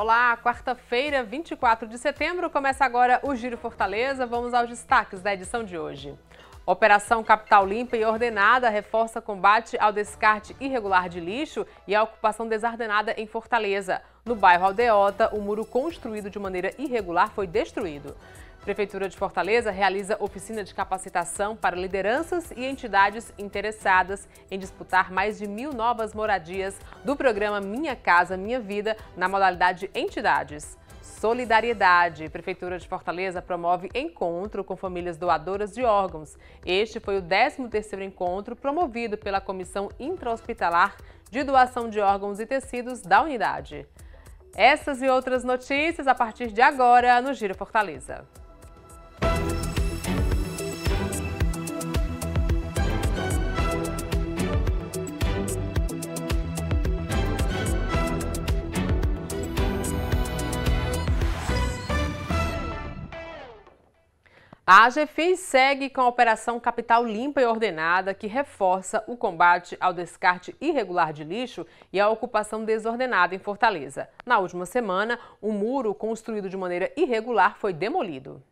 Olá, quarta-feira, 24 de setembro, começa agora o Giro Fortaleza. Vamos aos destaques da edição de hoje. Operação Capital Limpa e Ordenada reforça combate ao descarte irregular de lixo e à ocupação desordenada em Fortaleza. No bairro Aldeota, o muro construído de maneira irregular foi destruído. Prefeitura de Fortaleza realiza oficina de capacitação para lideranças e entidades interessadas em disputar mais de 1.000 novas moradias do programa Minha Casa Minha Vida na modalidade Entidades. Solidariedade. Prefeitura de Fortaleza promove encontro com famílias doadoras de órgãos. Este foi o 13º encontro promovido pela Comissão Intra-Hospitalar de Doação de Órgãos e Tecidos da unidade. Essas e outras notícias a partir de agora no Giro Fortaleza. A AGEFIS segue com a Operação Capital Limpa e Ordenada, que reforça o combate ao descarte irregular de lixo e à ocupação desordenada em Fortaleza. Na última semana, um muro construído de maneira irregular foi demolido.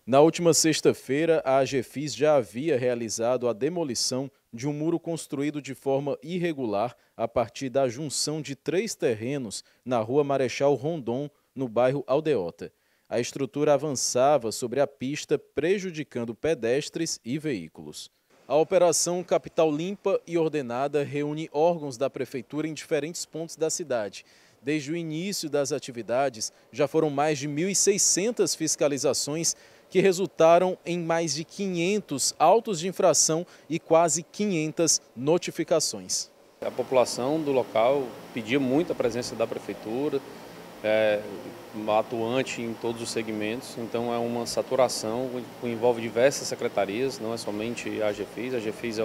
Na última sexta-feira, a AGEFIS já havia realizado a demolição de um muro construído de forma irregular a partir da junção de 3 terrenos na rua Marechal Rondon, no bairro Aldeota. A estrutura avançava sobre a pista, prejudicando pedestres e veículos. A Operação Capital Limpa e Ordenada reúne órgãos da Prefeitura em diferentes pontos da cidade. Desde o início das atividades, já foram mais de 1.600 fiscalizações que resultaram em mais de 500 autos de infração e quase 500 notificações. A população do local pedia muito a presença da Prefeitura, atuante em todos os segmentos, então é uma saturação que envolve diversas secretarias, não é somente a AGEFIS. A AGEFIS é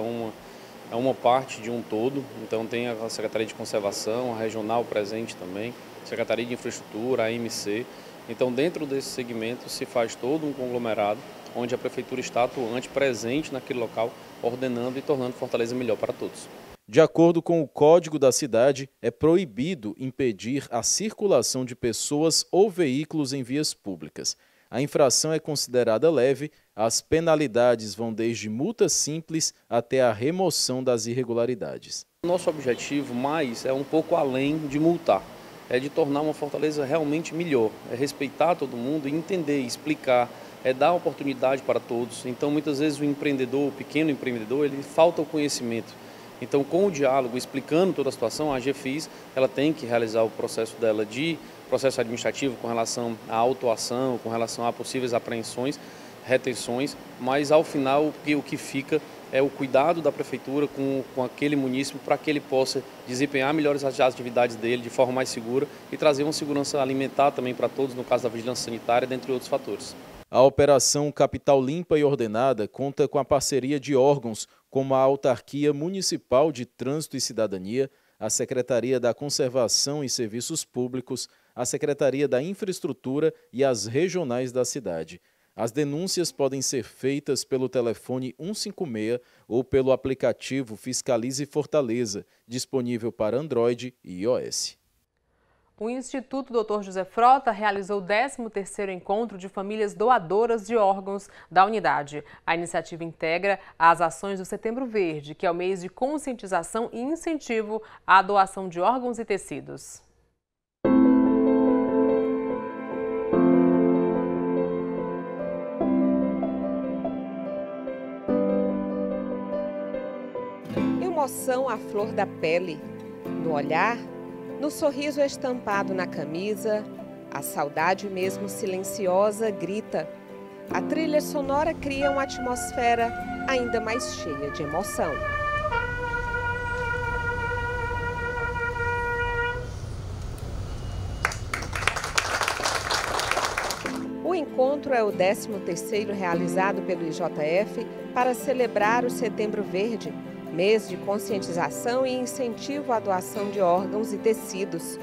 uma parte de um todo, então tem a Secretaria de Conservação, a Regional presente também, Secretaria de Infraestrutura, a AMC. Então dentro desse segmento se faz todo um conglomerado, onde a Prefeitura está atuante, presente naquele local, ordenando e tornando Fortaleza melhor para todos. De acordo com o Código da Cidade, é proibido impedir a circulação de pessoas ou veículos em vias públicas. A infração é considerada leve, as penalidades vão desde multa simples até a remoção das irregularidades. Nosso objetivo mais é um pouco além de multar, é de tornar uma Fortaleza realmente melhor, é respeitar todo mundo, entender, explicar, é dar oportunidade para todos. Então muitas vezes o empreendedor, o pequeno empreendedor, ele falta o conhecimento. Então, com o diálogo, explicando toda a situação, a AGEFIS ela tem que realizar o processo dela de processo administrativo com relação à autuação, com relação a possíveis apreensões, retenções, mas ao final o que fica é o cuidado da Prefeitura com aquele munícipe para que ele possa desempenhar melhores as atividades dele de forma mais segura e trazer uma segurança alimentar também para todos, no caso da vigilância sanitária, dentre outros fatores. A Operação Capital Limpa e Ordenada conta com a parceria de órgãos como a Autarquia Municipal de Trânsito e Cidadania, a Secretaria da Conservação e Serviços Públicos, a Secretaria da Infraestrutura e as regionais da cidade. As denúncias podem ser feitas pelo telefone 156 ou pelo aplicativo Fiscalize Fortaleza, disponível para Android e iOS. O Instituto Dr. José Frota realizou o 13º encontro de famílias doadoras de órgãos da unidade. A iniciativa integra as ações do Setembro Verde, que é o mês de conscientização e incentivo à doação de órgãos e tecidos. Emoção à flor da pele, no olhar, no sorriso estampado na camisa, a saudade mesmo silenciosa grita. A trilha sonora cria uma atmosfera ainda mais cheia de emoção. O encontro é o 13º realizado pelo IJF para celebrar o Setembro Verde, mês de conscientização e incentivo à doação de órgãos e tecidos.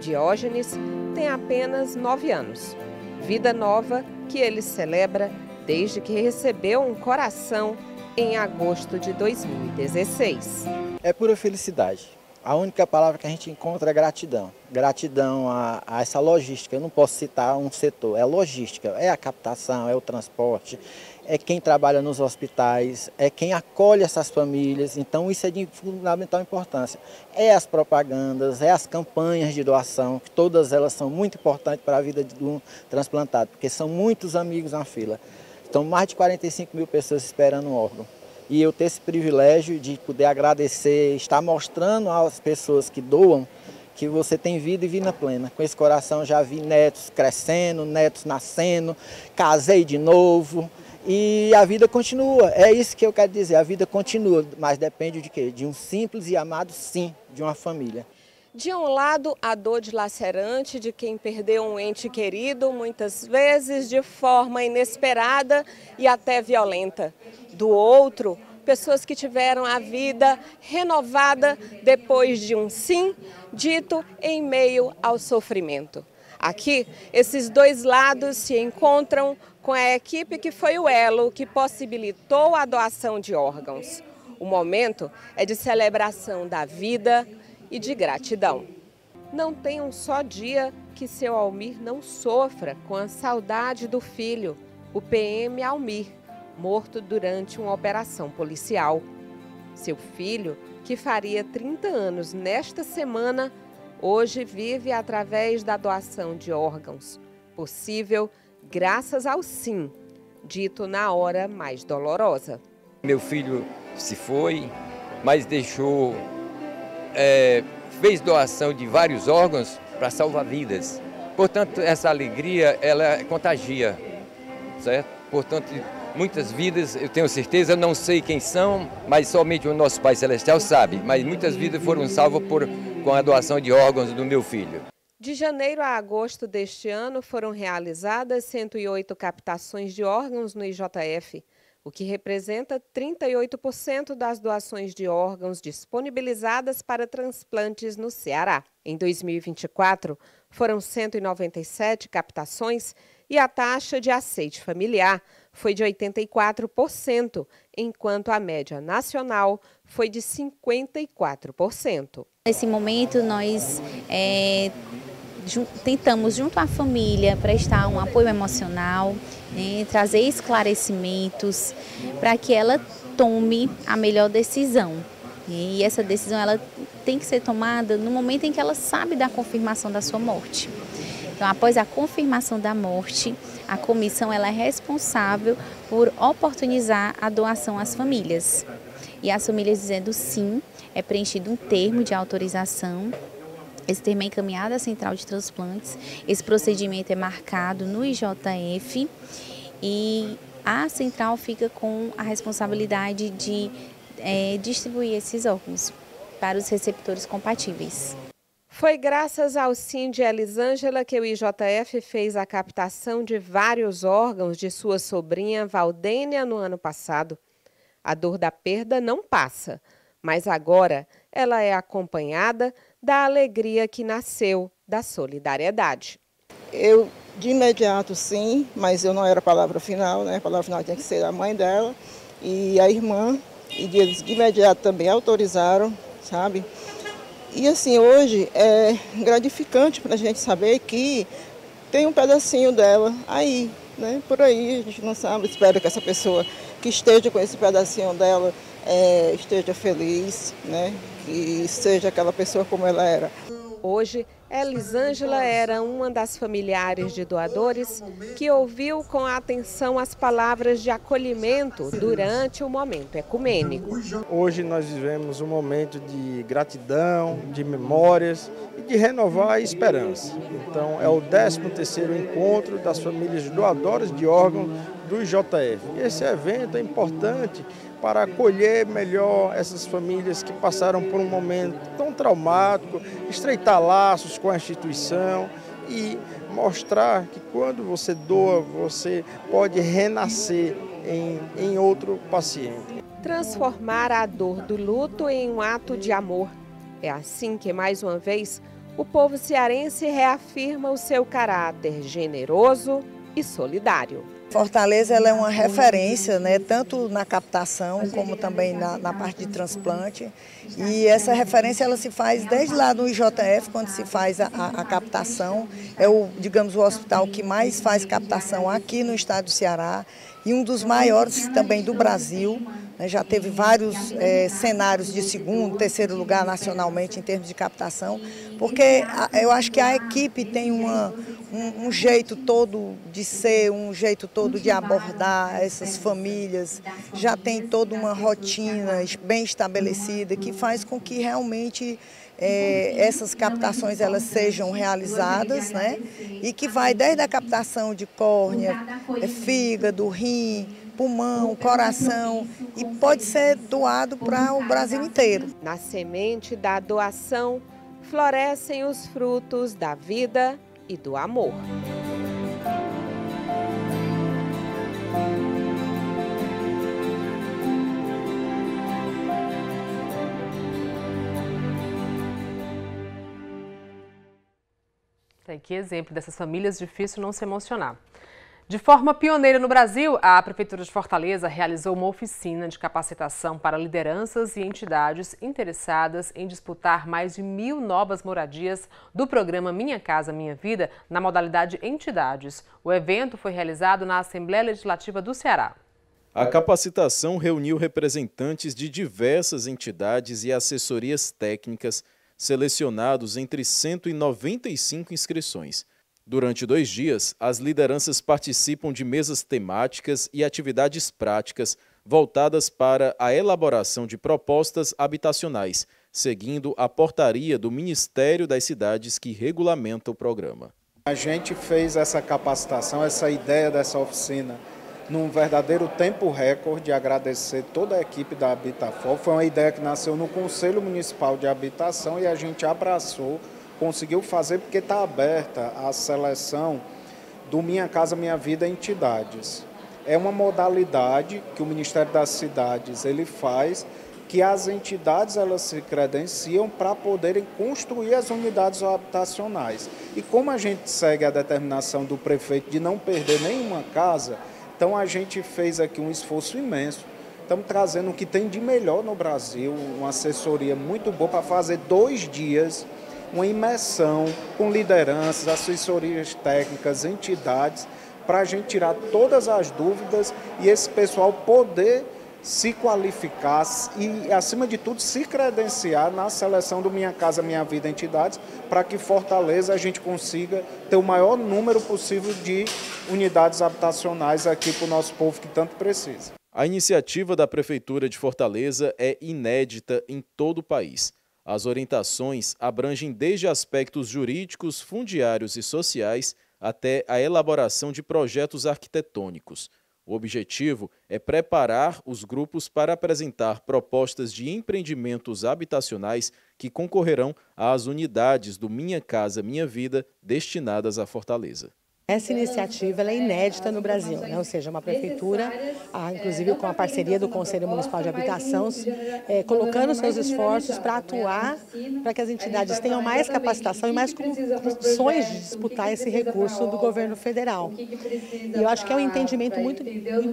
Diógenes tem apenas 9 anos. Vida nova que ele celebra desde que recebeu um coração em agosto de 2016. É pura felicidade. A única palavra que a gente encontra é gratidão. Gratidão a essa logística. Eu não posso citar um setor, é logística, é a captação, é o transporte, é quem trabalha nos hospitais, é quem acolhe essas famílias. Então isso é de fundamental importância. É as propagandas, é as campanhas de doação, que todas elas são muito importantes para a vida de um transplantado, porque são muitos amigos na fila. Estão mais de 45 mil pessoas esperando um órgão. E eu ter esse privilégio de poder agradecer, estar mostrando às pessoas que doam que você tem vida e vida plena. Com esse coração já vi netos crescendo, netos nascendo, casei de novo e a vida continua. É isso que eu quero dizer, a vida continua, mas depende de quê? De um simples e amado sim, de uma família. De um lado, a dor dilacerante de quem perdeu um ente querido, muitas vezes de forma inesperada e até violenta. Do outro, pessoas que tiveram a vida renovada depois de um sim dito em meio ao sofrimento. Aqui, esses dois lados se encontram com a equipe que foi o elo que possibilitou a doação de órgãos. O momento é de celebração da vida e de gratidão. Não tem um só dia que seu Almir não sofra com a saudade do filho, o PM Almir, morto durante uma operação policial. Seu filho, que faria 30 anos nesta semana, hoje vive através da doação de órgãos, possível graças ao sim, dito na hora mais dolorosa. Meu filho se foi, mas deixou, fez doação de vários órgãos para salvar vidas. Portanto, essa alegria, ela contagia, certo? Portanto, muitas vidas, eu tenho certeza, não sei quem são, mas somente o nosso Pai Celestial sabe, mas muitas vidas foram salvas com a doação de órgãos do meu filho. De janeiro a agosto deste ano foram realizadas 108 captações de órgãos no IJF, o que representa 38% das doações de órgãos disponibilizadas para transplantes no Ceará. Em 2024, foram 197 captações e a taxa de aceite familiar foi de 84%, enquanto a média nacional foi de 54%. Nesse momento, nós tentamos, junto à família, prestar um apoio emocional, trazer esclarecimentos para que ela tome a melhor decisão. E essa decisão ela tem que ser tomada no momento em que ela sabe da confirmação da sua morte. Então, após a confirmação da morte, a comissão ela é responsável por oportunizar a doação às famílias. E as famílias dizendo sim, é preenchido um termo de autorização. Esse termo é encaminhado à Central de Transplantes. Esse procedimento é marcado no IJF e a Central fica com a responsabilidade de distribuir esses órgãos para os receptores compatíveis. Foi graças ao sim de Elisângela que o IJF fez a captação de vários órgãos de sua sobrinha Valdênia no ano passado. A dor da perda não passa, mas agora ela é acompanhada da alegria que nasceu da solidariedade. Eu, de imediato, sim, mas eu não era a palavra final, né? A palavra final tinha que ser a mãe dela e a irmã, e eles de imediato também autorizaram, sabe? E assim, hoje é gratificante para a gente saber que tem um pedacinho dela aí, né? Por aí, a gente não sabe, espero que essa pessoa que esteja com esse pedacinho dela esteja feliz, né? Que seja aquela pessoa como ela era. Hoje, Elisângela era uma das familiares de doadores que ouviu com atenção as palavras de acolhimento durante o momento ecumênico. Hoje nós vivemos um momento de gratidão, de memórias e de renovar a esperança. Então é o 13º encontro das famílias doadoras de órgãos do IJF. E esse evento é importante para acolher melhor essas famílias que passaram por um momento tão traumático, estreitar laços com a instituição e mostrar que quando você doa, você pode renascer em outro paciente. Transformar a dor do luto em um ato de amor. É assim que, mais uma vez, o povo cearense reafirma o seu caráter generoso e e solidário. Fortaleza ela é uma referência, né, tanto na captação como também na parte de transplante. E essa referência ela se faz desde lá no IJF, quando se faz a captação. É digamos, o hospital que mais faz captação aqui no estado do Ceará e um dos maiores também do Brasil. Já teve vários cenários de segundo, terceiro lugar nacionalmente em termos de captação, porque eu acho que a equipe tem um jeito todo de ser, um jeito todo de abordar essas famílias, já tem toda uma rotina bem estabelecida que faz com que realmente essas captações elas sejam realizadas, né? E que vai desde a captação de córnea, fígado, rim, pulmão, coração e pode ser doado para o Brasil inteiro. Na semente da doação florescem os frutos da vida e do amor. Que exemplo dessas famílias, difícil não se emocionar. De forma pioneira no Brasil, a Prefeitura de Fortaleza realizou uma oficina de capacitação para lideranças e entidades interessadas em disputar mais de 1.000 novas moradias do programa Minha Casa Minha Vida na modalidade Entidades. O evento foi realizado na Assembleia Legislativa do Ceará. A capacitação reuniu representantes de diversas entidades e assessorias técnicas selecionados entre 195 inscrições. Durante 2 dias, as lideranças participam de mesas temáticas e atividades práticas voltadas para a elaboração de propostas habitacionais, seguindo a portaria do Ministério das Cidades que regulamenta o programa. A gente fez essa capacitação, essa ideia dessa oficina, num verdadeiro tempo recorde. Agradecer toda a equipe da Habitafor. Foi uma ideia que nasceu no Conselho Municipal de Habitação e a gente abraçou, conseguiu fazer porque está aberta a seleção do Minha Casa Minha Vida Entidades. É uma modalidade que o Ministério das Cidades ele faz, que as entidades elas se credenciam para poderem construir as unidades habitacionais. E como a gente segue a determinação do prefeito de não perder nenhuma casa, então a gente fez aqui um esforço imenso. Estamos trazendo o que tem de melhor no Brasil, uma assessoria muito boa para fazer 2 dias, uma imersão com lideranças, assessorias técnicas, entidades, para a gente tirar todas as dúvidas e esse pessoal poder se qualificar e, acima de tudo, se credenciar na seleção do Minha Casa Minha Vida Entidades, para que Fortaleza a gente consiga ter o maior número possível de unidades habitacionais aqui para o nosso povo que tanto precisa. A iniciativa da Prefeitura de Fortaleza é inédita em todo o país. As orientações abrangem desde aspectos jurídicos, fundiários e sociais até a elaboração de projetos arquitetônicos. O objetivo é preparar os grupos para apresentar propostas de empreendimentos habitacionais que concorrerão às unidades do Minha Casa Minha Vida destinadas à Fortaleza. Essa iniciativa ela é inédita no Brasil, né? Ou seja, uma prefeitura, inclusive com a parceria do Conselho Municipal de Habitação, colocando seus esforços para atuar para que as entidades tenham mais capacitação e mais condições de disputar esse recurso do governo federal. E eu acho que é um entendimento muito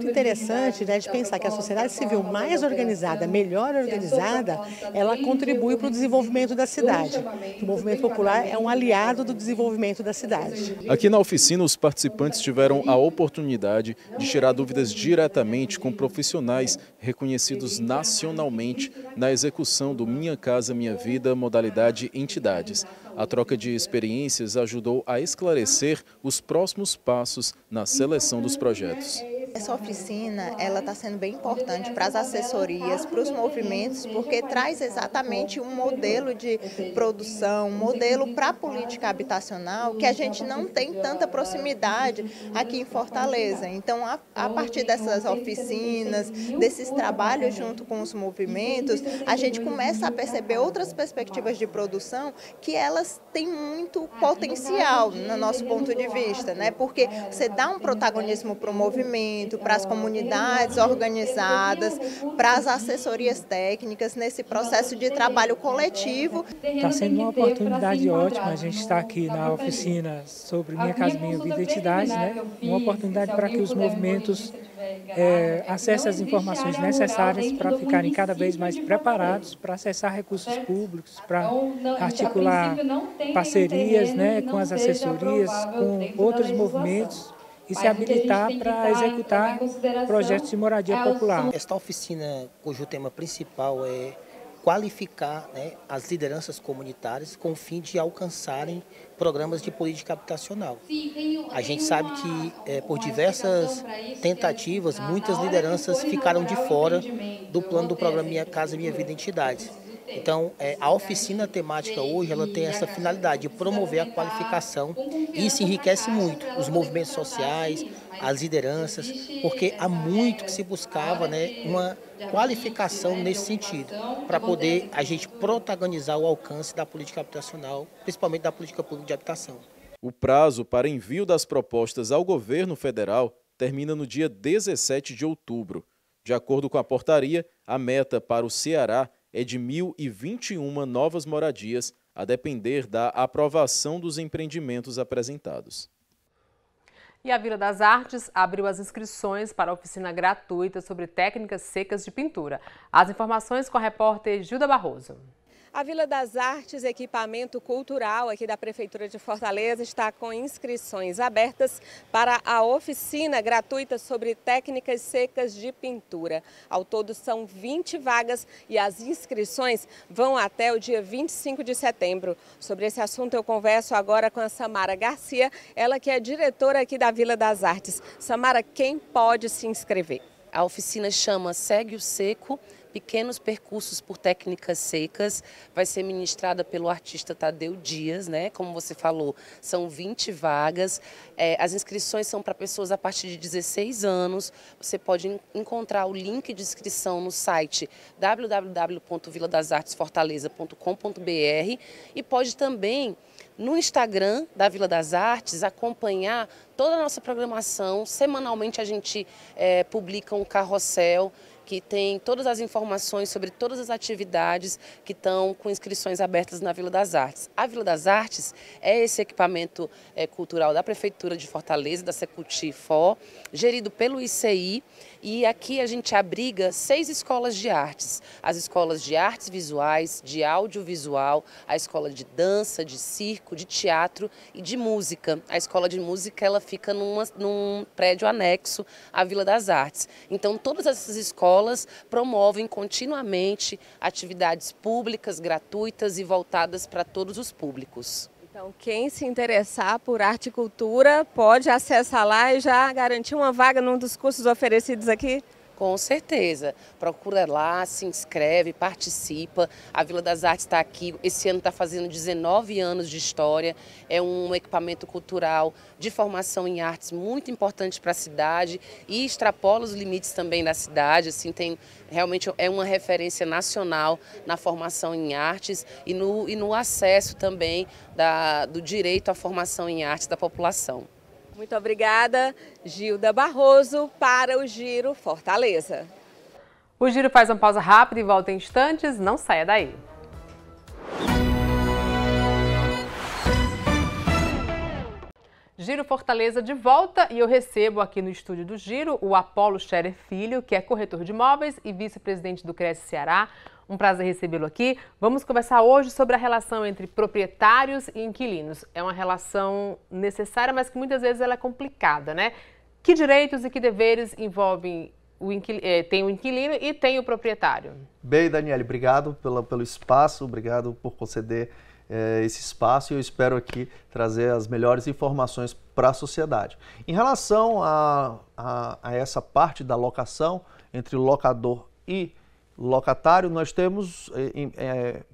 interessante, né, de pensar que a sociedade civil mais organizada, melhor organizada, ela contribui para o desenvolvimento da cidade. O movimento popular é um aliado do desenvolvimento da cidade. Aqui na oficina, os participantes tiveram a oportunidade de tirar dúvidas diretamente com profissionais reconhecidos nacionalmente na execução do Minha Casa Minha Vida modalidade Entidades. A troca de experiências ajudou a esclarecer os próximos passos na seleção dos projetos. Essa oficina ela está sendo bem importante para as assessorias, para os movimentos, porque traz exatamente um modelo de produção, um modelo para a política habitacional que a gente não tem tanta proximidade aqui em Fortaleza. Então, a partir dessas oficinas, desses trabalhos junto com os movimentos, a gente começa a perceber outras perspectivas de produção que elas têm muito potencial no nosso ponto de vista, né? Porque você dá um protagonismo para o movimento, movimento, para as comunidades organizadas, para as assessorias técnicas, nesse processo de trabalho coletivo. Está sendo uma oportunidade ótima, a gente está aqui na oficina sobre Minha Casa Minha Vida e Identidade, né? Uma oportunidade para que os movimentos acessem as informações necessárias para ficarem cada vez mais preparados para acessar recursos públicos, para articular parcerias, né, com as assessorias, com outros movimentos e se habilitar para executar projetos de moradia popular. Esta oficina, cujo tema principal é qualificar, né, as lideranças comunitárias com o fim de alcançarem programas de política habitacional. A gente sabe que por diversas tentativas, muitas lideranças ficaram de fora do plano do programa Minha Casa Minha Vida Identidade. Então, a oficina temática hoje ela tem essa finalidade de promover a qualificação e isso enriquece muito os movimentos sociais, as lideranças, porque há muito que se buscava, né, uma qualificação nesse sentido, para poder a gente protagonizar o alcance da política habitacional, principalmente da política pública de habitação. O prazo para envio das propostas ao governo federal termina no dia 17 de outubro. De acordo com a portaria, a meta para o Ceará é de 1.021 novas moradias, a depender da aprovação dos empreendimentos apresentados. E a Vila das Artes abriu as inscrições para a oficina gratuita sobre técnicas secas de pintura. As informações com a repórter Gilda Barroso. A Vila das Artes, equipamento cultural aqui da Prefeitura de Fortaleza, está com inscrições abertas para a oficina gratuita sobre técnicas secas de pintura. Ao todo são 20 vagas e as inscrições vão até o dia 25 de setembro. Sobre esse assunto eu converso agora com a Samara Garcia, ela que é diretora aqui da Vila das Artes. Samara, quem pode se inscrever? A oficina chama Segue o Seco, Pequenos Percursos por Técnicas Secas, vai ser ministrada pelo artista Tadeu Dias, né? Como você falou, são 20 vagas, as inscrições são para pessoas a partir de 16 anos, você pode encontrar o link de inscrição no site www.viladasartesfortaleza.com.br e pode também no Instagram da Vila das Artes acompanhar toda a nossa programação. Semanalmente a gente publica um carrossel que tem todas as informações sobre todas as atividades que estão com inscrições abertas na Vila das Artes. A Vila das Artes é esse equipamento cultural da Prefeitura de Fortaleza, da Secult-FO, gerido pelo ICI, e aqui a gente abriga 6 escolas de artes. As escolas de artes visuais, de audiovisual, a escola de dança, de circo, de teatro e de música. A escola de música ela fica num prédio anexo à Vila das Artes. Então todas essas escolas promovem continuamente atividades públicas, gratuitas e voltadas para todos os públicos. Então, quem se interessar por arte e cultura pode acessar lá e já garantir uma vaga num dos cursos oferecidos aqui? Com certeza. Procura lá, se inscreve, participa. A Vila das Artes está aqui, esse ano está fazendo 19 anos de história. É um equipamento cultural de formação em artes muito importante para a cidade e extrapola os limites também da cidade. Assim, realmente é uma referência nacional na formação em artes e no acesso também do direito à formação em artes da população. Muito obrigada, Gilda Barroso, para o Giro Fortaleza. O Giro faz uma pausa rápida e volta em instantes. Não saia daí. Giro Fortaleza de volta e eu recebo aqui no estúdio do Giro o Apolo Scherer Filho, que é corretor de imóveis e vice-presidente do Cresce Ceará. Um prazer recebê-lo aqui. Vamos conversar hoje sobre a relação entre proprietários e inquilinos. É uma relação necessária, mas que muitas vezes ela é complicada, né? Que direitos e que deveres envolvem tem o inquilino e tem o proprietário? Bem, Daniele, obrigado pelo espaço, obrigado por conceder esse espaço e eu espero aqui trazer as melhores informações para a sociedade. Em relação a essa parte da locação entre o locador e locatário, nós temos,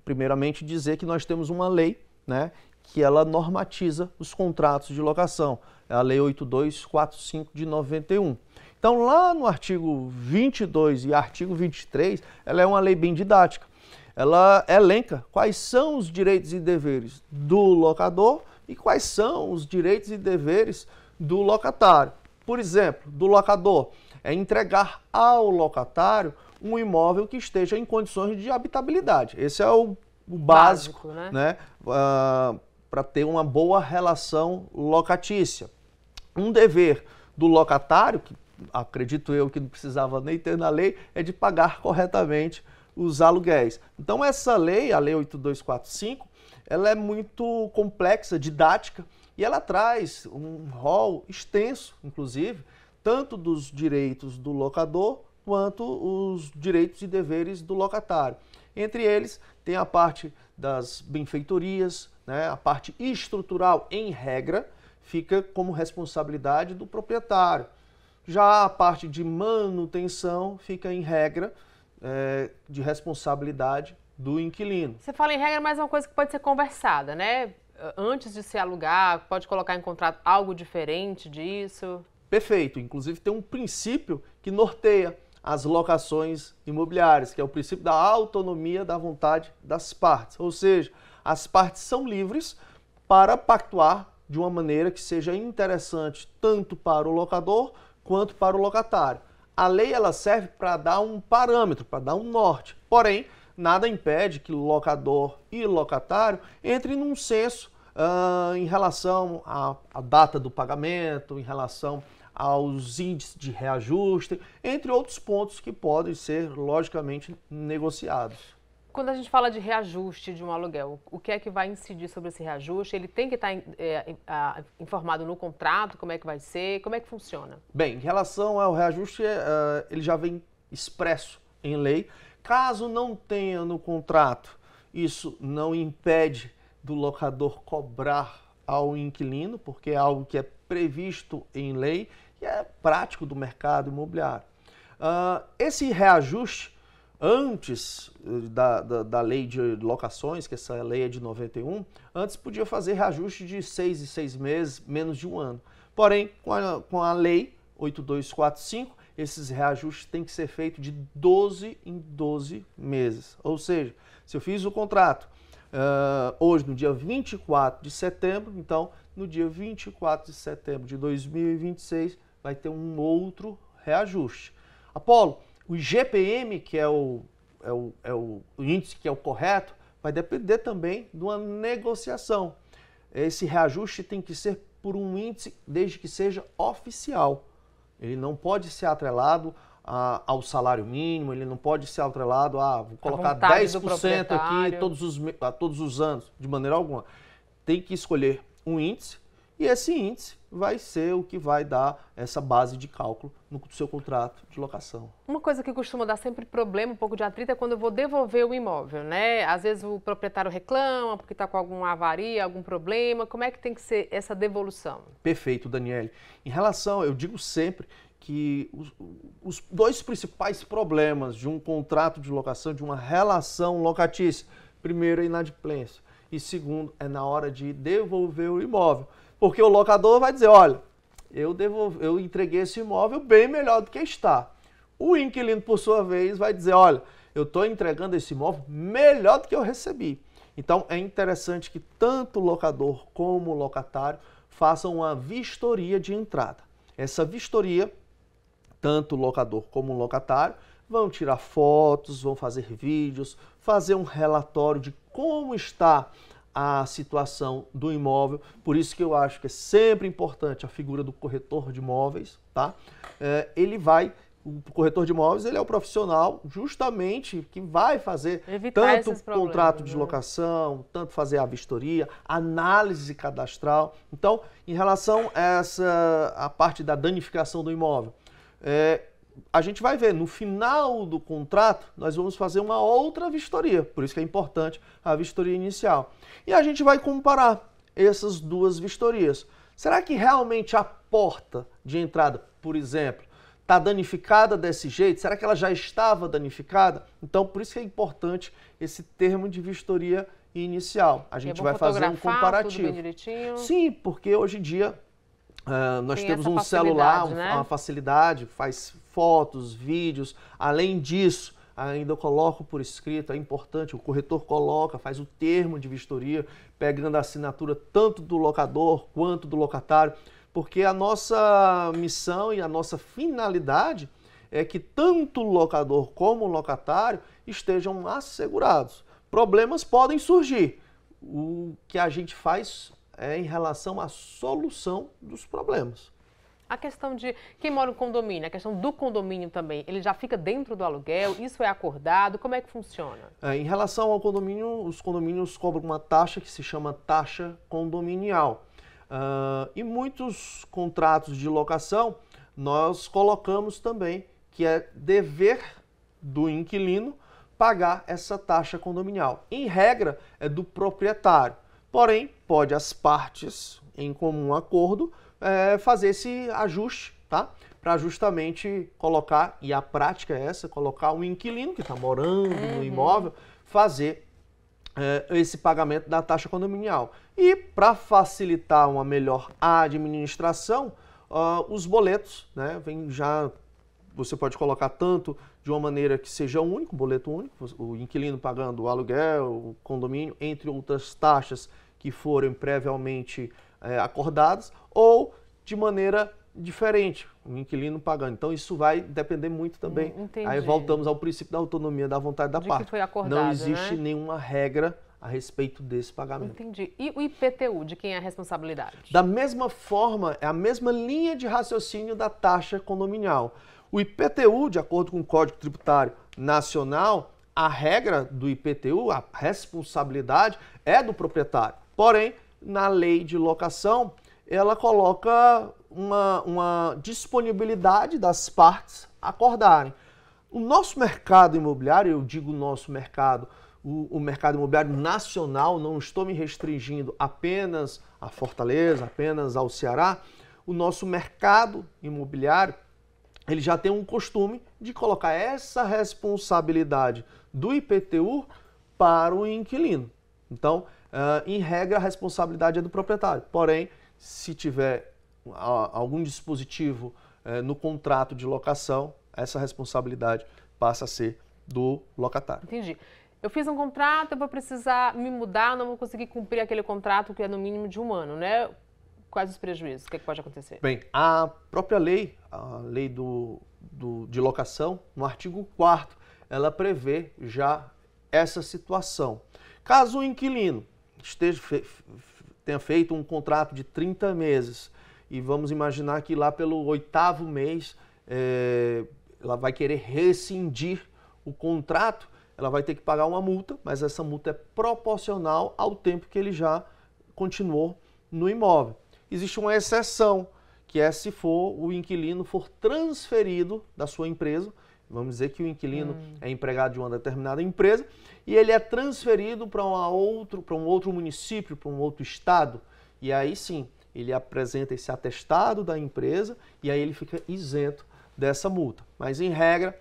primeiramente, dizer que nós temos uma lei, né, que ela normatiza os contratos de locação, é a Lei 8245 de 91. Então, lá no artigo 22 e artigo 23, ela é uma lei bem didática. Ela elenca quais são os direitos e deveres do locador e quais são os direitos e deveres do locatário. por exemplo, do locador, é entregar ao locatário um imóvel que esteja em condições de habitabilidade. Esse é o básico, né? Para ter uma boa relação locatícia. Um dever do locatário, que acredito eu que não precisava nem ter na lei, é de pagar corretamente os aluguéis. Então essa lei, a Lei 8245, ela é muito complexa, didática, e ela traz um rol extenso, inclusive, tanto dos direitos do locador quanto os direitos e deveres do locatário. Entre eles, tem a parte das benfeitorias, né? A parte estrutural, em regra, fica como responsabilidade do proprietário. Já a parte de manutenção fica em regra de responsabilidade do inquilino. Você fala em regra, mas é uma coisa que pode ser conversada, né? Antes de se alugar, pode colocar em contrato algo diferente disso? Perfeito. Inclusive tem um princípio que norteia as locações imobiliárias, que é o princípio da autonomia da vontade das partes. Ou seja, as partes são livres para pactuar de uma maneira que seja interessante tanto para o locador quanto para o locatário. A lei ela serve para dar um parâmetro, para dar um norte. Porém, nada impede que locador e locatário entrem num senso em relação à data do pagamento, em relação aos índices de reajuste, entre outros pontos que podem ser, logicamente, negociados. Quando a gente fala de reajuste de um aluguel, o que é que vai incidir sobre esse reajuste? Ele tem que estar informado no contrato, como é que vai ser, como é que funciona? Bem, em relação ao reajuste, ele já vem expresso em lei. Caso não tenha no contrato, isso não impede do locador cobrar ao inquilino, porque é algo que é previsto em lei e é prático do mercado imobiliário. Esse reajuste, antes da lei de locações, que essa lei é de 91, antes podia fazer reajuste de 6 em 6 meses, menos de um ano. Porém, com a lei 8245, esses reajustes têm que ser feitos de 12 em 12 meses. Ou seja, se eu fiz o contrato hoje, no dia 24 de setembro, então, no dia 24 de setembro de 2026, vai ter um outro reajuste. Apolo, o IGPM, que é o índice que é o correto, vai depender também de uma negociação. Esse reajuste tem que ser por um índice, desde que seja oficial. Ele não pode ser atrelado ao salário mínimo, ele não pode ser atrelado vou colocar 10% aqui todos os anos, de maneira alguma. Tem que escolher um índice e esse índice vai ser o que vai dar essa base de cálculo no seu contrato de locação. Uma coisa que costuma dar sempre problema, um pouco de atrito, é quando eu vou devolver o imóvel, né? Às vezes o proprietário reclama porque está com alguma avaria, algum problema. Como é que tem que ser essa devolução? Perfeito, Daniele. Em relação, eu digo sempre que os dois principais problemas de um contrato de locação, de uma relação locatícia, primeiro é a inadimplência e segundo é na hora de devolver o imóvel. Porque o locador vai dizer, olha, eu entreguei esse imóvel bem melhor do que está. O inquilino, por sua vez, vai dizer, olha, eu estou entregando esse imóvel melhor do que eu recebi. Então, é interessante que tanto o locador como o locatário façam uma vistoria de entrada. Essa vistoria, tanto o locador como o locatário, vão tirar fotos, vão fazer vídeos, fazer um relatório de como está a situação do imóvel. Por isso que eu acho que é sempre importante a figura do corretor de imóveis, tá? O corretor de imóveis, ele é o profissional justamente que vai fazer tanto o contrato de locação, tanto fazer a vistoria, análise cadastral. Então, em relação a a parte da danificação do imóvel, a gente vai ver, no final do contrato, nós vamos fazer uma outra vistoria, por isso que é importante a vistoria inicial. E a gente vai comparar essas duas vistorias. Será que realmente a porta de entrada, por exemplo, está danificada desse jeito? Será que ela já estava danificada? Então, por isso que é importante esse termo de vistoria inicial. A gente vai fazer um comparativo. Tudo bem direitinho? Sim, porque hoje em dia nós temos um celular, né? Uma facilidade, faz fotos, vídeos. Além disso, ainda eu coloco por escrito, é importante, o corretor coloca, faz o termo de vistoria, pegando a assinatura tanto do locador quanto do locatário, Porque a nossa missão e a nossa finalidade é que tanto o locador como o locatário estejam assegurados. Problemas podem surgir. O que a gente faz é em relação à solução dos problemas. A questão de quem mora no condomínio, a questão do condomínio também, ele já fica dentro do aluguel, isso é acordado, como é que funciona? Em relação ao condomínio, os condomínios cobram uma taxa que se chama taxa condominial. E muitos contratos de locação, nós colocamos também que é dever do inquilino pagar essa taxa condominial. Em regra, é do proprietário. Porém, pode as partes, em comum acordo, fazer esse ajuste, tá? Para justamente colocar, e a prática é essa, colocar um inquilino que está morando no imóvel, fazer esse pagamento da taxa condominial. E para facilitar uma melhor administração, os boletos, né, você pode colocar tanto de uma maneira que seja único, boleto único, o inquilino pagando o aluguel, o condomínio, entre outras taxas que forem previamente acordadas, ou de maneira diferente, o inquilino pagando. Então isso vai depender muito também. Aí voltamos ao princípio da autonomia da vontade da parte. Que foi acordado, não existe nenhuma regra a respeito desse pagamento. Entendi. E o IPTU, de quem é a responsabilidade? Da mesma forma, é a mesma linha de raciocínio da taxa condominial. O IPTU, de acordo com o Código Tributário Nacional, a regra do IPTU, a responsabilidade é do proprietário. Porém, na lei de locação, ela coloca uma disponibilidade das partes acordarem. O nosso mercado imobiliário, eu digo nosso mercado, o mercado imobiliário nacional, não estou me restringindo apenas a Fortaleza, apenas ao Ceará, o nosso mercado imobiliário, ele já tem um costume de colocar essa responsabilidade do IPTU para o inquilino. Então, em regra, a responsabilidade é do proprietário. Porém, se tiver algum dispositivo no contrato de locação, essa responsabilidade passa a ser do locatário. Entendi. Eu fiz um contrato, eu vou precisar me mudar, não vou conseguir cumprir aquele contrato que é no mínimo de 1 ano, né? Quais os prejuízos? O que pode acontecer? Bem, a própria lei, a lei de locação, no artigo 4º, ela prevê já essa situação. Caso o inquilino tenha feito um contrato de 30 meses e vamos imaginar que lá pelo 8º mês ela vai querer rescindir o contrato, ela vai ter que pagar uma multa, mas essa multa é proporcional ao tempo que ele já continuou no imóvel. Existe uma exceção, que é se o inquilino for transferido da sua empresa. Vamos dizer que o inquilino é empregado de uma determinada empresa e ele é transferido para um outro município, para um outro estado. E aí sim, ele apresenta esse atestado da empresa e aí ele fica isento dessa multa. Mas em regra,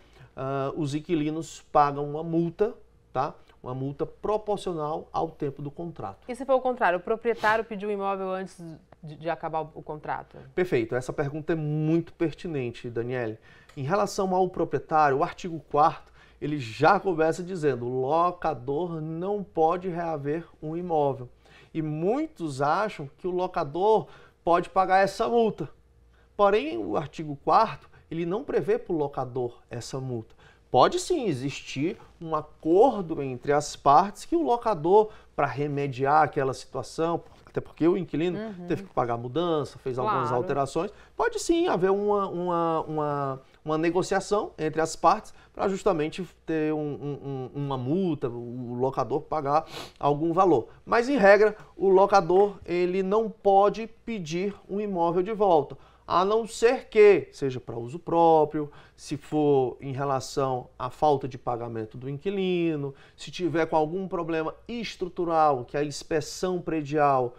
os inquilinos pagam uma multa, tá? Uma multa proporcional ao tempo do contrato. E se for o contrário, o proprietário pediu o imóvel antes de acabar o contrato? Perfeito, essa pergunta é muito pertinente, Daniele. Em relação ao proprietário, o artigo 4º, ele já começa dizendo: o locador não pode reaver um imóvel. E muitos acham que o locador pode pagar essa multa. Porém, o artigo 4º, ele não prevê para o locador essa multa. Pode sim existir um acordo entre as partes que o locador, para remediar aquela situação, até porque o inquilino teve que pagar a mudança, fez algumas alterações, pode sim haver uma negociação entre as partes para justamente ter uma multa, o locador pagar algum valor. Mas, em regra, o locador ele não pode pedir um imóvel de volta, a não ser que seja para uso próprio, se for em relação à falta de pagamento do inquilino, se tiver com algum problema estrutural, que a inspeção predial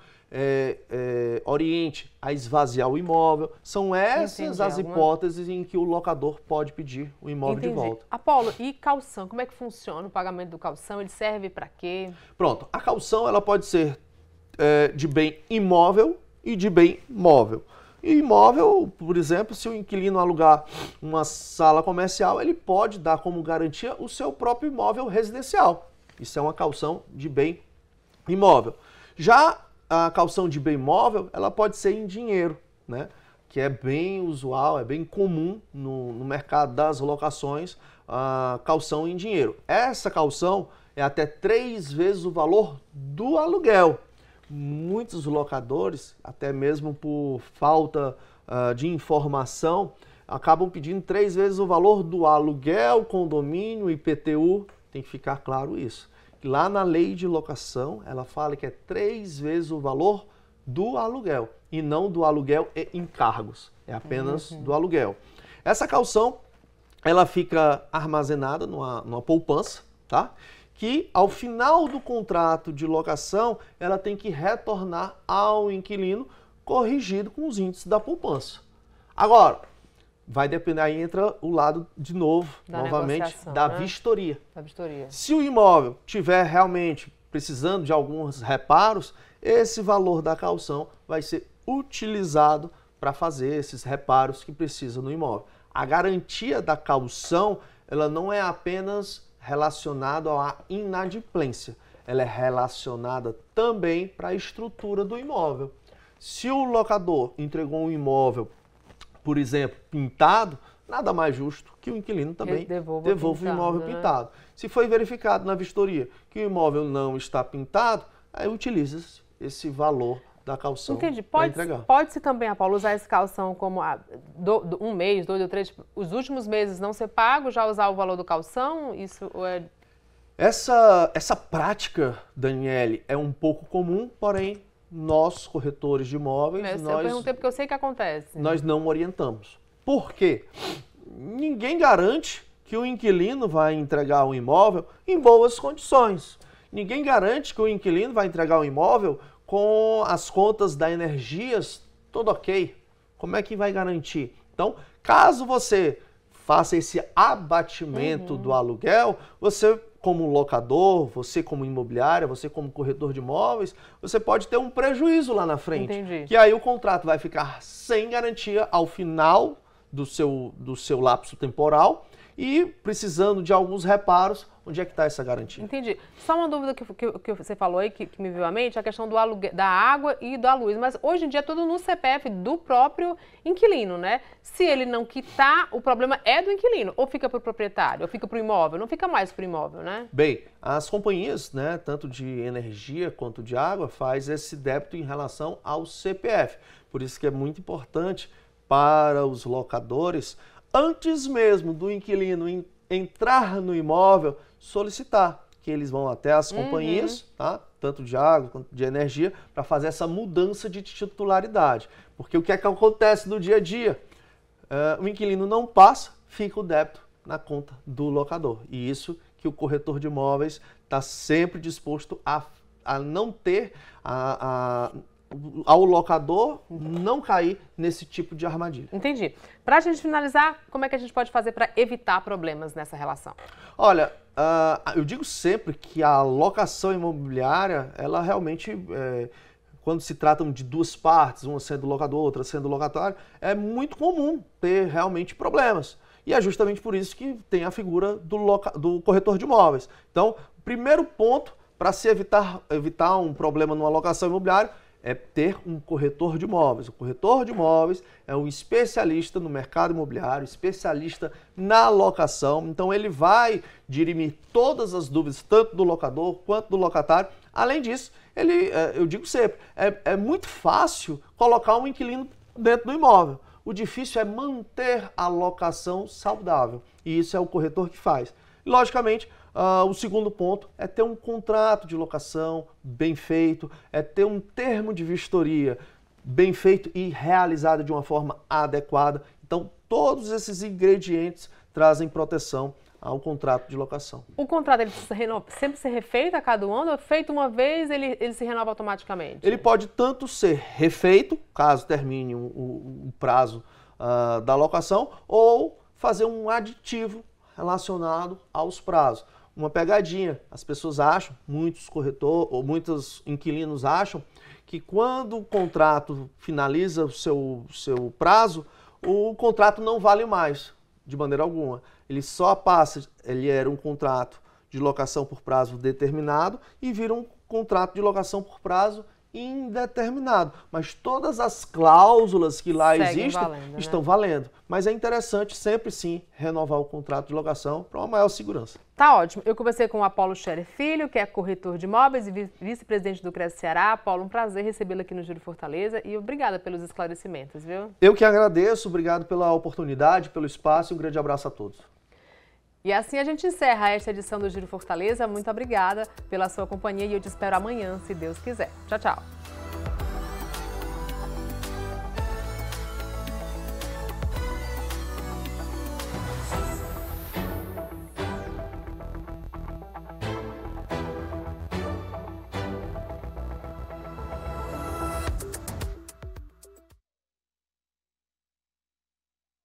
oriente a esvaziar o imóvel. São essas as hipóteses em que o locador pode pedir o imóvel de volta. Apolo, e caução? Como é que funciona o pagamento do caução? Ele serve para quê? Pronto, a caução ela pode ser de bem imóvel e de bem móvel. Imóvel, por exemplo, se o inquilino alugar uma sala comercial, ele pode dar como garantia o seu próprio imóvel residencial. Isso é uma caução de bem imóvel. Já a caução de bem móvel, ela pode ser em dinheiro, né, que é bem usual, é bem comum no mercado das locações, a caução em dinheiro. Essa caução é até 3 vezes o valor do aluguel. Muitos locadores, até mesmo por falta de informação, acabam pedindo 3 vezes o valor do aluguel, condomínio, IPTU. Tem que ficar claro isso. Lá na lei de locação, ela fala que é 3 vezes o valor do aluguel e não do aluguel e encargos. É apenas do aluguel. Essa caução, ela fica armazenada numa poupança, tá? Que ao final do contrato de locação, ela tem que retornar ao inquilino corrigido com os índices da poupança. Agora, vai depender, aí entra o lado de novo, novamente, da vistoria. Se o imóvel tiver realmente precisando de alguns reparos, esse valor da caução vai ser utilizado para fazer esses reparos que precisam no imóvel. A garantia da caução, ela não é apenas relacionada à inadimplência, ela é relacionada também para a estrutura do imóvel. Se o locador entregou um imóvel, por exemplo, pintado, nada mais justo que o inquilino também devolva o imóvel pintado. Se foi verificado na vistoria que o imóvel não está pintado, aí utiliza-se esse valor da caução para entregar. Pode-se também, Paulo, usar essa caução como um mês, 2 ou 3, tipo, os últimos meses não ser pago, já usar o valor do caução? Isso é... Essa prática, Daniele, é um pouco comum, porém, nós, corretores de imóveis, eu perguntei porque eu sei que acontece. Nós não orientamos. Por quê? Ninguém garante que o inquilino vai entregar o imóvel em boas condições. Ninguém garante que o inquilino vai entregar o imóvel com as contas da Energias tudo ok. Como é que vai garantir? Então, caso você faça esse abatimento do aluguel, você como locador, você como imobiliária, você como corretor de imóveis, você pode ter um prejuízo lá na frente. Entendi. Que aí o contrato vai ficar sem garantia ao final do seu lapso temporal e precisando de alguns reparos, onde é que está essa garantia? Entendi. Só uma dúvida que você falou aí, que me veio à mente, a questão do aluguel, da água e da luz. Mas hoje em dia é tudo no CPF do próprio inquilino, né? Se ele não quitar, o problema é do inquilino. Ou fica para o proprietário, ou fica para o imóvel. Não fica mais para o imóvel, né? Bem, as companhias, né, tanto de energia quanto de água, faz esse débito em relação ao CPF. Por isso que é muito importante para os locadores, antes mesmo do inquilino entrar no imóvel, solicitar que eles vão até as companhias, tá? Tanto de água quanto de energia, para fazer essa mudança de titularidade. Porque o que é que acontece no dia a dia? O inquilino não passa, fica o débito na conta do locador. E isso que o corretor de imóveis está sempre disposto a não ter, ao locador não cair nesse tipo de armadilha. Entendi. Para a gente finalizar, como é que a gente pode fazer para evitar problemas nessa relação? Olha, eu digo sempre que a locação imobiliária, ela realmente, quando se tratam de duas partes, uma sendo locador, outra sendo locatário, é muito comum ter realmente problemas. E é justamente por isso que tem a figura do corretor de imóveis. Então, o primeiro ponto para se evitar um problema numa locação imobiliária é ter um corretor de imóveis. O corretor de imóveis é um especialista no mercado imobiliário, especialista na locação. Então, ele vai dirimir todas as dúvidas, tanto do locador quanto do locatário. Além disso, eu digo sempre, é muito fácil colocar um inquilino dentro do imóvel. O difícil é manter a locação saudável. E isso é o corretor que faz. E, logicamente, o segundo ponto é ter um contrato de locação bem feito, é ter um termo de vistoria bem feito e realizado de uma forma adequada. Então, todos esses ingredientes trazem proteção ao contrato de locação. O contrato ele precisa sempre ser refeito a cada ano ou feito uma vez ele se renova automaticamente? Ele pode tanto ser refeito, caso termine o prazo da locação, ou fazer um aditivo relacionado aos prazos. Uma pegadinha, as pessoas acham, muitos inquilinos acham, que quando o contrato finaliza o seu prazo, o contrato não vale mais, de maneira alguma. Ele era um contrato de locação por prazo determinado e vira um contrato de locação por prazo indeterminado, mas todas as cláusulas que lá Seguem existem valendo, estão né? valendo. Mas é interessante sempre sim renovar o contrato de locação para uma maior segurança. Tá ótimo. Eu conversei com o Apolo Scherer Filho, que é corretor de imóveis e vice-presidente do Cresce Ceará. Apolo, um prazer recebê-lo aqui no Giro Fortaleza e obrigada pelos esclarecimentos, viu? Eu que agradeço, obrigado pela oportunidade, pelo espaço e um grande abraço a todos. E assim a gente encerra esta edição do Giro Fortaleza. Muito obrigada pela sua companhia e eu te espero amanhã, se Deus quiser. Tchau, tchau.